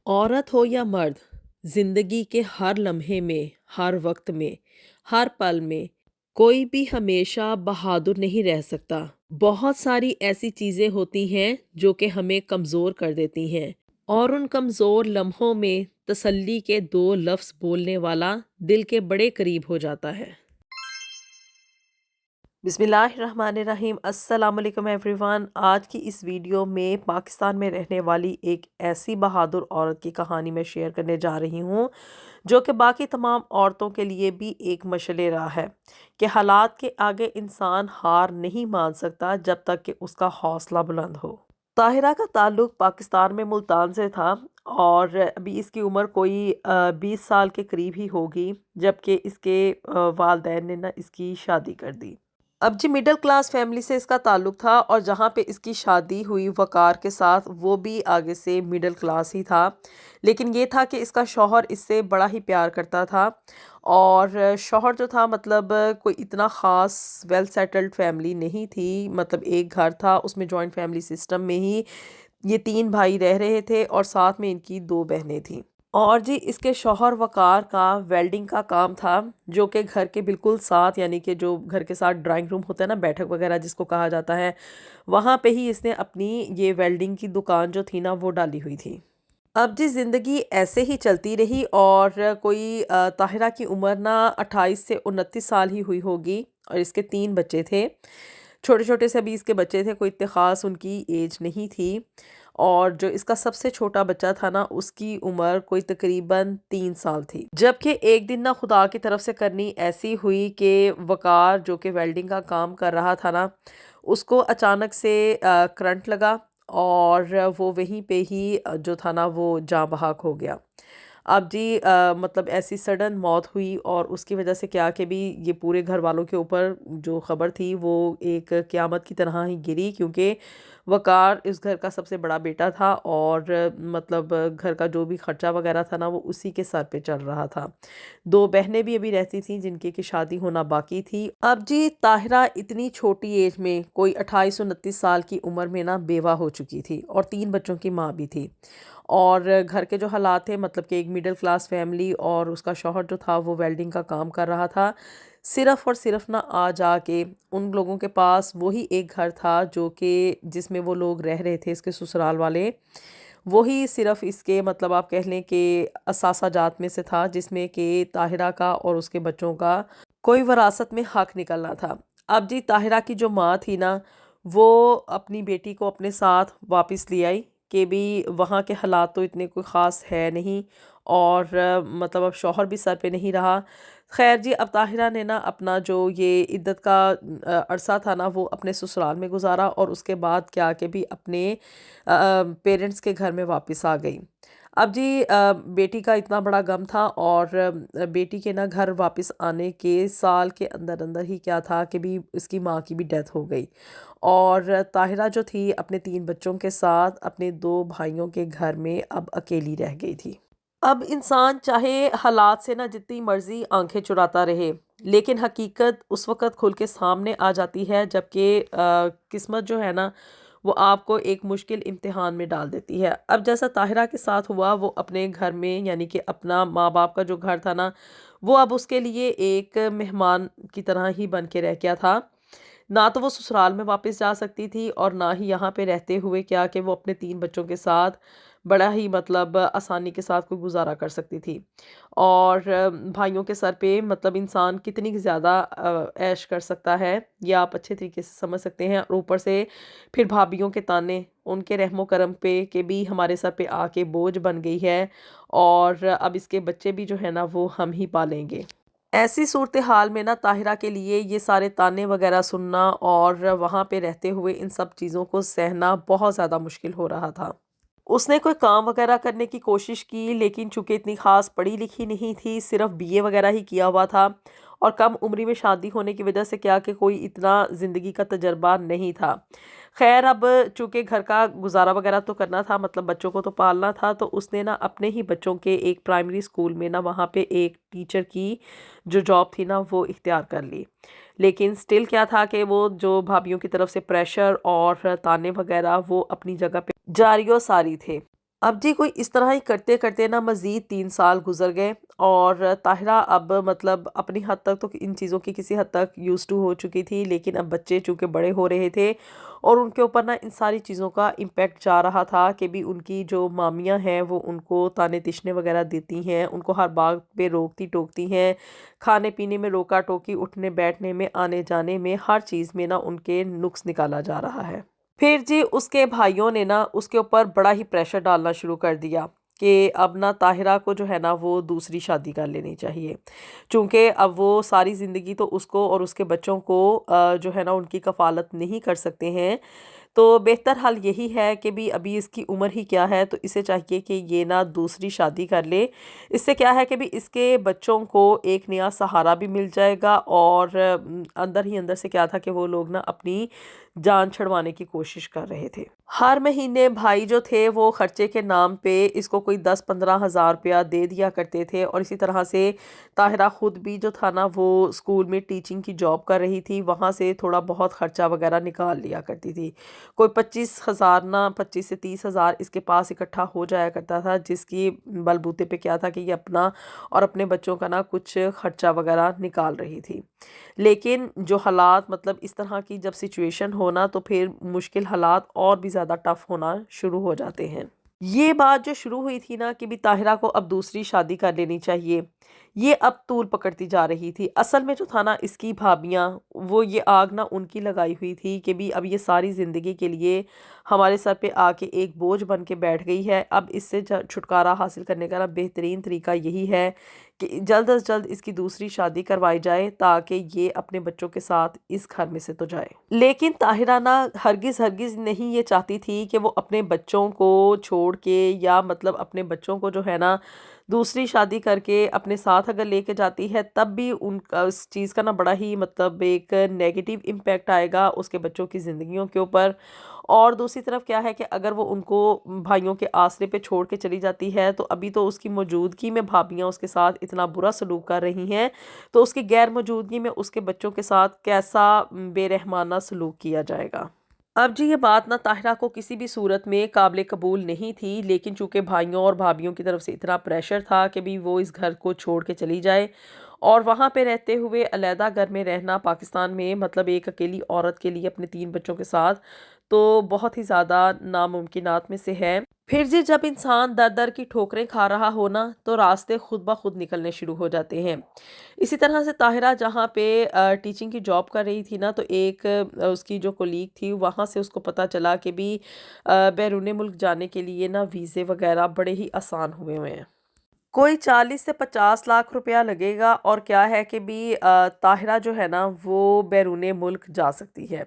عورت ہو یا مرد، زندگی کے ہر لمحے میں، ہر وقت میں، ہر پل میں کوئی بھی ہمیشہ بہادر نہیں رہ سکتا۔ بہت ساری ایسی چیزیں ہوتی ہیں جو کہ ہمیں کمزور کر دیتی ہیں، اور ان کمزور لمحوں میں تسلی کے دو لفظ بولنے والا دل کے بڑے قریب ہو جاتا ہے۔ بسم اللہ الرحمن الرحیم۔ السلام علیکم ایوری ون۔ آج کی اس ویڈیو میں پاکستان میں رہنے والی ایک ایسی بہادر عورت کی کہانی میں شیئر کرنے جا رہی ہوں جو کہ باقی تمام عورتوں کے لیے بھی ایک مشعل راہ ہے کہ حالات کے آگے انسان ہار نہیں مان سکتا جب تک کہ اس کا حوصلہ بلند ہو۔ طاہرہ کا تعلق پاکستان میں ملتان سے تھا، اور ابھی اس کی عمر کوئی 20 سال کے قریب ہی ہوگی جبکہ اس کے والدین نے اس کی شادی کر دی۔ اب جی مڈل کلاس فیملی سے اس کا تعلق تھا، اور جہاں پہ اس کی شادی ہوئی وقار کے ساتھ وہ بھی آگے سے مڈل کلاس ہی تھا، لیکن یہ تھا کہ اس کا شوہر اس سے بڑا ہی پیار کرتا تھا، اور شوہر جو تھا مطلب کوئی اتنا خاص ویل سیٹلڈ فیملی نہیں تھی، مطلب ایک گھر تھا اس میں جوائنٹ فیملی سسٹم میں ہی یہ 3 بھائی رہ رہے تھے اور ساتھ میں ان کی 2 بہنیں تھیں۔ اور جی اس کے شوہر وقار کا ویلڈنگ کا کام تھا، جو کہ گھر کے بالکل ساتھ، یعنی کہ جو گھر کے ساتھ ڈرائنگ روم ہوتا ہے نا، بیٹھک وغیرہ جس کو کہا جاتا ہے، وہاں پہ ہی اس نے اپنی یہ ویلڈنگ کی دکان جو تھی نا وہ ڈالی ہوئی تھی۔ اب جی زندگی ایسے ہی چلتی رہی، اور کوئی طاہرہ کی عمر نا 28 سے 29 سال ہی ہوئی ہوگی، اور اس کے 3 بچے تھے، چھوٹے چھوٹے سے ابھی اس کے بچے تھے، کوئی اتنے خاص ان کی ایج نہیں تھی، اور جو اس کا سب سے چھوٹا بچہ تھا نا اس کی عمر کوئی تقریباً 3 سال تھی۔ جبکہ ایک دن نا خدا کی طرف سے کرنی ایسی ہوئی کہ وقار جو کہ ویلڈنگ کا کام کر رہا تھا نا، اس کو اچانک سے کرنٹ لگا، اور وہ وہیں پہ ہی جو تھا نا وہ جاں بحق ہو گیا۔ اب جی مطلب ایسی سڈن موت ہوئی، اور اس کی وجہ سے کیا کہ بھی یہ پورے گھر والوں کے اوپر جو خبر تھی وہ ایک قیامت کی طرح ہی گری، کیونکہ وقار اس گھر کا سب سے بڑا بیٹا تھا، اور مطلب گھر کا جو بھی خرچہ وغیرہ تھا نا وہ اسی کے سر پہ چل رہا تھا۔ 2 بہنیں بھی ابھی رہتی تھیں جن کی شادی ہونا باقی تھی۔ اب جی طاہرہ اتنی چھوٹی ایج میں، کوئی 28-29 سال کی عمر میں نا بیوہ ہو چکی تھی، اور 3 بچوں کی ماں بھی تھی، اور گھر کے جو حالات تھے مطلب کہ ایک مڈل کلاس فیملی، اور اس کا شوہر جو تھا وہ ویلڈنگ کا کام کر رہا تھا، صرف اور صرف نہ آ جا کے ان لوگوں کے پاس وہی ایک گھر تھا جو کہ جس میں وہ لوگ رہ رہے تھے، اس کے سسرال والے، وہی صرف اس کے مطلب آپ کہہ لیں کہ اثاثہ جات میں سے تھا، جس میں کہ طاہرہ کا اور اس کے بچوں کا کوئی وراثت میں حق نکلنا تھا۔ اب جی طاہرہ کی جو ماں تھی نا وہ اپنی بیٹی کو اپنے ساتھ واپس لے آئی کہ بھی وہاں کے حالات تو اتنے کوئی خاص ہے نہیں، اور مطلب اب شوہر بھی سر پہ نہیں رہا۔ خیر جی اب طاہرہ نے نا اپنا جو یہ عدت کا عرصہ تھا نا وہ اپنے سسرال میں گزارا، اور اس کے بعد کیا کہ بھی اپنے پیرنٹس کے گھر میں واپس آ گئی۔ اب جی بیٹی کا اتنا بڑا غم تھا، اور بیٹی کے نا گھر واپس آنے کے سال کے اندر اندر ہی کیا تھا کہ بھی اس کی ماں کی بھی ڈیتھ ہو گئی، اور طاہرہ جو تھی اپنے 3 بچوں کے ساتھ اپنے 2 بھائیوں کے گھر میں اب اکیلی رہ گئی تھی۔ اب انسان چاہے حالات سے نا جتنی مرضی آنکھیں چراتا رہے، لیکن حقیقت اس وقت کھل کے سامنے آ جاتی ہے جبکہ قسمت جو ہے نا وہ آپ کو ایک مشکل امتحان میں ڈال دیتی ہے۔ اب جیسا طاہرہ کے ساتھ ہوا، وہ اپنے گھر میں یعنی کہ اپنا ماں باپ کا جو گھر تھا نا وہ اب اس کے لیے ایک مہمان کی طرح ہی بن کے رہ گیا تھا۔ نہ تو وہ سسرال میں واپس جا سکتی تھی، اور نہ ہی یہاں پہ رہتے ہوئے کیا کہ وہ اپنے 3 بچوں کے ساتھ بڑا ہی مطلب آسانی کے ساتھ کوئی گزارا کر سکتی تھی، اور بھائیوں کے سر پہ مطلب انسان کتنی زیادہ عیش کر سکتا ہے یہ آپ اچھے طریقے سے سمجھ سکتے ہیں، اور اوپر سے پھر بھابھیوں کے تانے ان کے رحم و کرم پہ کہ بھی ہمارے سر پہ آ کے بوجھ بن گئی ہے، اور اب اس کے بچے بھی جو ہے نا وہ ہم ہی پالیں گے۔ ایسی صورتحال میں نا طاہرہ کے لیے یہ سارے تانے وغیرہ سننا اور وہاں پہ رہتے ہوئے ان سب چیزوں کو سہنا بہت زیادہ مشکل ہو رہا تھا۔ اس نے کوئی کام وغیرہ کرنے کی کوشش کی، لیکن چونکہ اتنی خاص پڑھی لکھی نہیں تھی، صرف BA وغیرہ ہی کیا ہوا تھا، اور کم عمری میں شادی ہونے کی وجہ سے کیا کہ کوئی اتنا زندگی کا تجربہ نہیں تھا۔ خیر اب چونکہ گھر کا گزارا وغیرہ تو کرنا تھا، مطلب بچوں کو تو پالنا تھا، تو اس نے نا اپنے ہی بچوں کے ایک پرائمری اسکول میں نا وہاں پہ ایک ٹیچر کی جو جاب تھی نا وہ اختیار کر لی، لیکن سٹل کیا تھا کہ وہ جو بھابھیوں کی طرف سے پریشر اور تانے وغیرہ وہ اپنی جگہ پہ جاری و ساری تھے۔ اب جی کوئی اس طرح ہی کرتے کرتے نا مزید 3 سال گزر گئے، اور طاہرہ اب مطلب اپنی حد تک تو ان چیزوں کی کسی حد تک یوز ٹو ہو چکی تھی، لیکن اب بچے چونکہ بڑے ہو رہے تھے اور ان کے اوپر نا ان ساری چیزوں کا امپیکٹ جا رہا تھا کہ بھی ان کی جو مامیاں ہیں وہ ان کو تانے تشنے وغیرہ دیتی ہیں، ان کو ہر بات پہ روکتی ٹوکتی ہیں، کھانے پینے میں روکا ٹوکی، اٹھنے بیٹھنے میں، آنے جانے میں، ہر چیز میں نا ان کے نقص نکالا جا رہا ہے۔ پھر جی اس کے بھائیوں نے نا اس کے اوپر بڑا ہی پریشر ڈالنا شروع کر دیا کہ اب نا طاہرہ کو جو ہے نا وہ دوسری شادی کر لینی چاہیے، چونکہ اب وہ ساری زندگی تو اس کو اور اس کے بچوں کو جو ہے نا ان کی کفالت نہیں کر سکتے ہیں، تو بہتر حل یہی ہے کہ بھی ابھی اس کی عمر ہی کیا ہے، تو اسے چاہیے کہ یہ نا دوسری شادی کر لے۔ اس سے کیا ہے کہ بھی اس کے بچوں کو ایک نیا سہارا بھی مل جائے گا، اور اندر ہی اندر سے کیا تھا کہ وہ لوگ نا اپنی جان چھڑوانے کی کوشش کر رہے تھے۔ ہر مہینے بھائی جو تھے وہ خرچے کے نام پہ اس کو کوئی 10-15 ہزار روپیہ دے دیا کرتے تھے، اور اسی طرح سے طاہرہ خود بھی جو تھا نا وہ اسکول میں ٹیچنگ کی جاب کر رہی تھی، وہاں سے تھوڑا بہت خرچہ وغیرہ نکال لیا کرتی تھی۔ کوئی 25 ہزار نا 25 سے 30 ہزار اس کے پاس اکٹھا ہو جایا کرتا تھا، جس کی بلبوتے پہ کیا تھا کہ یہ اپنا اور اپنے بچوں کا نا کچھ خرچہ وغیرہ نکال رہی تھی۔ لیکن جو حالات مطلب اس طرح کی جب سچویشن ہونا تو پھر مشکل حالات اور بھی زیادہ ٹف ہونا شروع ہو جاتے ہیں۔ یہ بات جو شروع ہوئی تھی نا کہ بھی طاہرہ کو اب دوسری شادی کر لینی چاہیے، یہ اب طول پکڑتی جا رہی تھی۔ اصل میں جو تھا نا اس کی بھابیاں، وہ یہ آگ نا ان کی لگائی ہوئی تھی کہ بھی اب یہ ساری زندگی کے لیے ہمارے سر پہ آ کے ایک بوجھ بن کے بیٹھ گئی ہے، اب اس سے چھٹکارا حاصل کرنے کا نا بہترین طریقہ یہی ہے کہ جلد از جلد اس کی دوسری شادی کروائی جائے تاکہ یہ اپنے بچوں کے ساتھ اس گھر میں سے تو جائے۔ لیکن طاہرہ نا ہرگز ہرگز نہیں یہ چاہتی تھی کہ وہ اپنے بچوں کو چھوڑ کے یا مطلب اپنے بچوں کو جو ہے نا دوسری شادی کر کے اپنے ساتھ اگر لے کے جاتی ہے، تب بھی ان کا اس چیز کا نا بڑا ہی مطلب ایک نیگیٹو امپیکٹ آئے گا اس کے بچوں کی زندگیوں کے اوپر۔ اور دوسری طرف کیا ہے کہ اگر وہ ان کو بھائیوں کے آسرے پہ چھوڑ کے چلی جاتی ہے تو ابھی تو اس کی موجودگی میں بھابیاں اس کے ساتھ اتنا برا سلوک کر رہی ہیں، تو اس کی غیر موجودگی میں اس کے بچوں کے ساتھ کیسا بے رحمانہ سلوک کیا جائے گا۔ اب جی یہ بات نا طاہرہ کو کسی بھی صورت میں قابل قبول نہیں تھی، لیکن چونکہ بھائیوں اور بھابھیوں کی طرف سے اتنا پریشر تھا کہ بھی وہ اس گھر کو چھوڑ کے چلی جائے، اور وہاں پہ رہتے ہوئے علیحدہ گھر میں رہنا پاکستان میں مطلب ایک اکیلی عورت کے لیے اپنے 3 بچوں کے ساتھ تو بہت ہی زیادہ ناممکنات میں سے ہے۔ پھر جی جب انسان در در کی ٹھوکریں کھا رہا ہونا تو راستے خود بخود نکلنے شروع ہو جاتے ہیں۔ اسی طرح سے طاہرہ جہاں پہ ٹیچنگ کی جاب کر رہی تھی نا، تو ایک اس کی جو کولیگ تھی وہاں سے اس کو پتہ چلا کہ بھی بیرون ملک جانے کے لیے نا ویزے وغیرہ بڑے ہی آسان ہوئے ہوئے ہیں، کوئی 40 سے 50 لاکھ روپیہ لگے گا، اور کیا ہے کہ بھی طاہرہ جو ہے نا وہ بیرون ملک جا سکتی ہے۔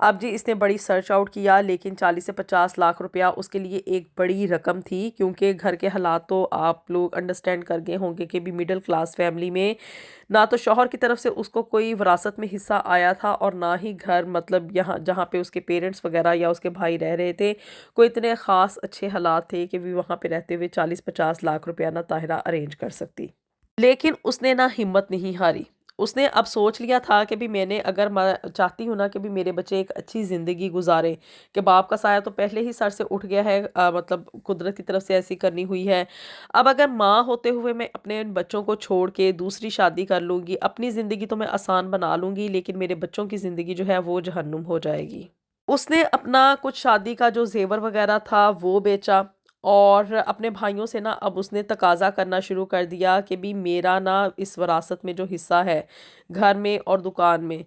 اب جی اس نے بڑی سرچ آؤٹ کیا، لیکن 40 سے 50 لاکھ روپیہ اس کے لیے ایک بڑی رقم تھی، کیونکہ گھر کے حالات تو آپ لوگ انڈرسٹینڈ کر گئے ہوں گے کہ بھی مڈل کلاس فیملی میں نہ تو شوہر کی طرف سے اس کو کوئی وراثت میں حصہ آیا تھا، اور نہ ہی گھر مطلب یہاں جہاں پہ اس کے پیرنٹس وغیرہ یا اس کے بھائی رہ رہے تھے کوئی اتنے خاص اچھے حالات تھے کہ بھی وہاں پہ رہتے ہوئے 40-50 لاکھ روپیہ نہ طاہرہ ارینج کر سکتی۔ لیکن اس نے نہ ہمت نہیں ہاری، اس نے اب سوچ لیا تھا کہ بھی میں نے اگر چاہتی ہوں نا کہ بھی میرے بچے ایک اچھی زندگی گزارے، کہ باپ کا سایہ تو پہلے ہی سر سے اٹھ گیا ہے، مطلب قدرت کی طرف سے ایسی کرنی ہوئی ہے، اب اگر ماں ہوتے ہوئے میں اپنے ان بچوں کو چھوڑ کے دوسری شادی کر لوں گی، اپنی زندگی تو میں آسان بنا لوں گی لیکن میرے بچوں کی زندگی جو ہے وہ جہنم ہو جائے گی۔ اس نے اپنا کچھ شادی کا جو زیور وغیرہ تھا وہ بیچا، اور اپنے بھائیوں سے نا اب اس نے تقاضا کرنا شروع کر دیا کہ بھی میرا نا اس وراثت میں جو حصہ ہے گھر میں اور دکان میں،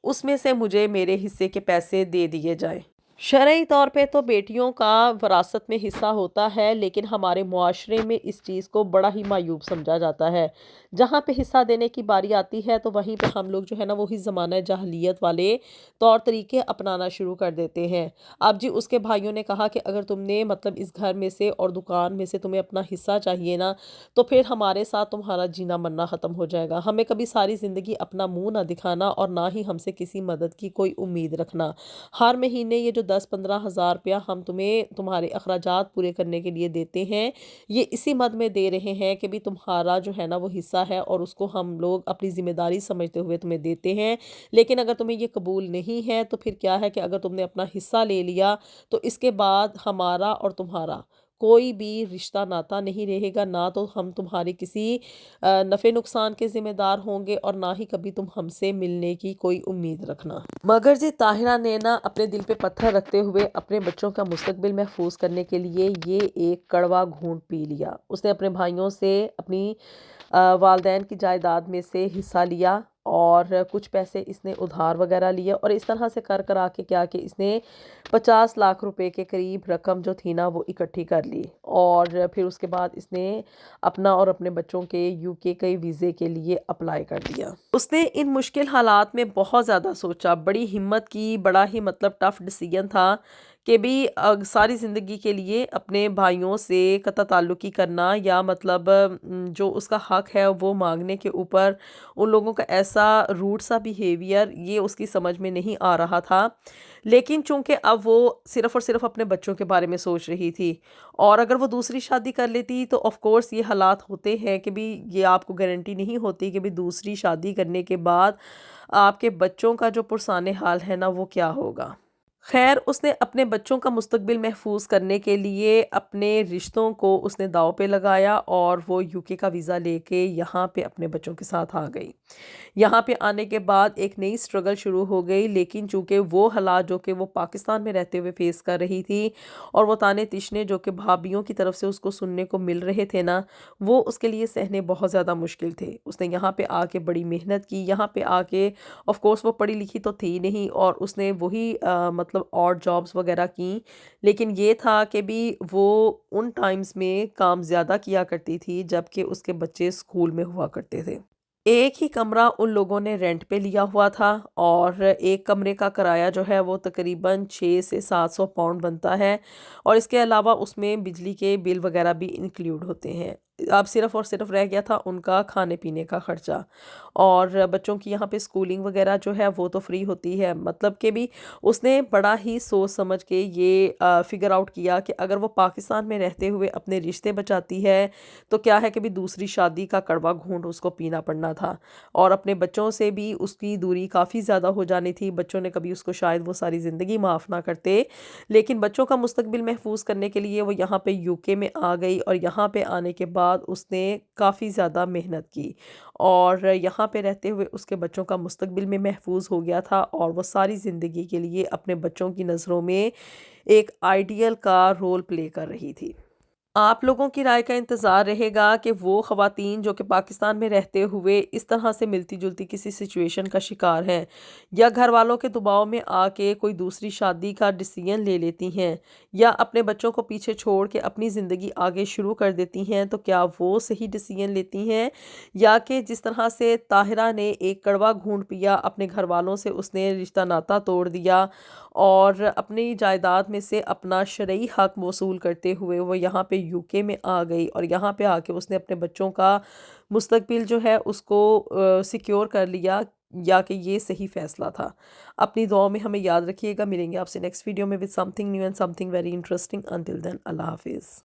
اس میں سے مجھے میرے حصے کے پیسے دے دیے جائیں۔ شرعی طور پہ تو بیٹیوں کا وراثت میں حصہ ہوتا ہے، لیکن ہمارے معاشرے میں اس چیز کو بڑا ہی معیوب سمجھا جاتا ہے۔ جہاں پہ حصہ دینے کی باری آتی ہے تو وہیں پہ ہم لوگ جو ہے نا وہی زمانہ جاہلیت والے طور طریقے اپنانا شروع کر دیتے ہیں۔ اب جی اس کے بھائیوں نے کہا کہ اگر تم نے مطلب اس گھر میں سے اور دکان میں سے تمہیں اپنا حصہ چاہیے نا، تو پھر ہمارے ساتھ تمہارا جینا مرنا ختم ہو جائے گا، ہمیں کبھی ساری زندگی اپنا منہ نہ دکھانا اور نہ ہی ہم سے کسی مدد کی کوئی امید رکھنا۔ ہر مہینے یہ جو 10-15 ہزار روپیہ ہم تمہیں تمہارے اخراجات پورے کرنے کے لیے دیتے ہیں، یہ اسی مد میں دے رہے ہیں کہ بھی تمہارا جو ہے نا وہ حصہ ہے اور اس کو ہم لوگ اپنی ذمہ داری سمجھتے ہوئے تمہیں دیتے ہیں، لیکن اگر تمہیں یہ قبول نہیں ہے تو پھر کیا ہے کہ اگر تم نے اپنا حصہ لے لیا تو اس کے بعد ہمارا اور تمہارا کوئی بھی رشتہ ناتا نہیں رہے گا، نہ تو ہم تمہاری کسی نفع نقصان کے ذمہ دار ہوں گے اور نہ ہی کبھی تم ہم سے ملنے کی کوئی امید رکھنا۔ مگر جی طاہرہ نے نا اپنے دل پہ پتھر رکھتے ہوئے اپنے بچوں کا مستقبل محفوظ کرنے کے لیے یہ ایک کڑوا گھونٹ پی لیا۔ اس نے اپنے بھائیوں سے اپنی والدین کی جائیداد میں سے حصہ لیا اور کچھ پیسے اس نے ادھار وغیرہ لیے، اور اس طرح سے کر کے کیا کہ اس نے 50 لاکھ روپے کے قریب رقم جو تھی نا وہ اکٹھی کر لی، اور پھر اس کے بعد اس نے اپنا اور اپنے بچوں کے UK کے ویزے کے لیے اپلائی کر دیا۔ اس نے ان مشکل حالات میں بہت زیادہ سوچا، بڑی ہمت کی، بڑا ہی مطلب ٹف ڈیسیجن تھا کہ بھی ساری زندگی کے لیے اپنے بھائیوں سے قطع تعلقی کرنا یا مطلب جو اس کا حق ہے وہ مانگنے کے اوپر ان لوگوں کا ایسا روڈ سا بیہیویئر، یہ اس کی سمجھ میں نہیں آ رہا تھا۔ لیکن چونکہ اب وہ صرف اور صرف اپنے بچوں کے بارے میں سوچ رہی تھی، اور اگر وہ دوسری شادی کر لیتی تو آف کورس یہ حالات ہوتے ہیں کہ بھی یہ آپ کو گارنٹی نہیں ہوتی کہ بھی دوسری شادی کرنے کے بعد آپ کے بچوں کا جو پرسان حال ہے نا وہ کیا ہوگا۔ خیر، اس نے اپنے بچوں کا مستقبل محفوظ کرنے کے لیے اپنے رشتوں کو اس نے داؤ پہ لگایا اور وہ UK کا ویزا لے کے یہاں پہ اپنے بچوں کے ساتھ آ گئی۔ یہاں پہ آنے کے بعد ایک نئی سٹرگل شروع ہو گئی، لیکن چونکہ وہ حالات جو کہ وہ پاکستان میں رہتے ہوئے فیس کر رہی تھی اور وہ تانے تشنے جو کہ بھابیوں کی طرف سے اس کو سننے کو مل رہے تھے نا، وہ اس کے لیے سہنے بہت زیادہ مشکل تھے۔ اس نے یہاں پہ آ کے بڑی محنت کی، یہاں پہ آ کے آف کورس وہ پڑھی لکھی تو تھی نہیں، اور اس نے وہی مطلب آڈ جابز وغیرہ کی، لیکن یہ تھا کہ بھی وہ ان ٹائمز میں کام زیادہ کیا کرتی تھی جبکہ اس کے بچے اسکول میں ہوا کرتے تھے۔ ایک ہی کمرہ ان لوگوں نے رینٹ پہ لیا ہوا تھا، اور ایک کمرے کا کرایہ جو ہے وہ تقریباً 600 سے 700 پاؤنڈ بنتا ہے، اور اس کے علاوہ اس میں بجلی کے بل وغیرہ بھی انکلیوڈ ہوتے ہیں۔ اب صرف اور صرف رہ گیا تھا ان کا کھانے پینے کا خرچہ، اور بچوں کی یہاں پہ سکولنگ وغیرہ جو ہے وہ تو فری ہوتی ہے۔ مطلب کہ بھی اس نے بڑا ہی سوچ سمجھ کے یہ فگر آؤٹ کیا کہ اگر وہ پاکستان میں رہتے ہوئے اپنے رشتے بچاتی ہے تو کیا ہے کہ بھی دوسری شادی کا کڑوا گھونٹ اس کو پینا پڑنا تھا، اور اپنے بچوں سے بھی اس کی دوری کافی زیادہ ہو جانی تھی۔ بچوں نے کبھی اس کو شاید وہ ساری زندگی معاف نہ کرتے، لیکن بچوں کا مستقبل محفوظ کرنے کے لیے وہ یہاں پہ UK میں آ گئی، اور یہاں پہ آنے کے بعد اس نے کافی زیادہ محنت کی، اور یہاں پہ رہتے ہوئے اس کے بچوں کا مستقبل میں محفوظ ہو گیا تھا، اور وہ ساری زندگی کے لیے اپنے بچوں کی نظروں میں ایک آئیڈیل کا رول پلے کر رہی تھی۔ آپ لوگوں کی رائے کا انتظار رہے گا کہ وہ خواتین جو کہ پاکستان میں رہتے ہوئے اس طرح سے ملتی جلتی کسی سچویشن کا شکار ہیں، یا گھر والوں کے دباؤ میں آ کے کوئی دوسری شادی کا ڈیسیژن لے لیتی ہیں، یا اپنے بچوں کو پیچھے چھوڑ کے اپنی زندگی آگے شروع کر دیتی ہیں، تو کیا وہ صحیح ڈیسیژن لیتی ہیں، یا کہ جس طرح سے طاہرہ نے ایک کڑوا گھونٹ پیا، اپنے گھر والوں سے اس نے رشتہ ناتا توڑ دیا اور اپنی جائیداد میں سے اپنا شرعی حق وصول کرتے ہوئے وہ یہاں پہ UK میں آ گئی، اور یہاں پہ آ کے اس نے اپنے بچوں کا مستقبل جو ہے اس کو سیکیور کر لیا، یا کہ یہ صحیح فیصلہ تھا۔ اپنی دعاؤں میں ہمیں یاد رکھیے گا۔ ملیں گے آپ سے نیکسٹ ویڈیو میں with something new and something very interesting. Until then, اللہ حافظ۔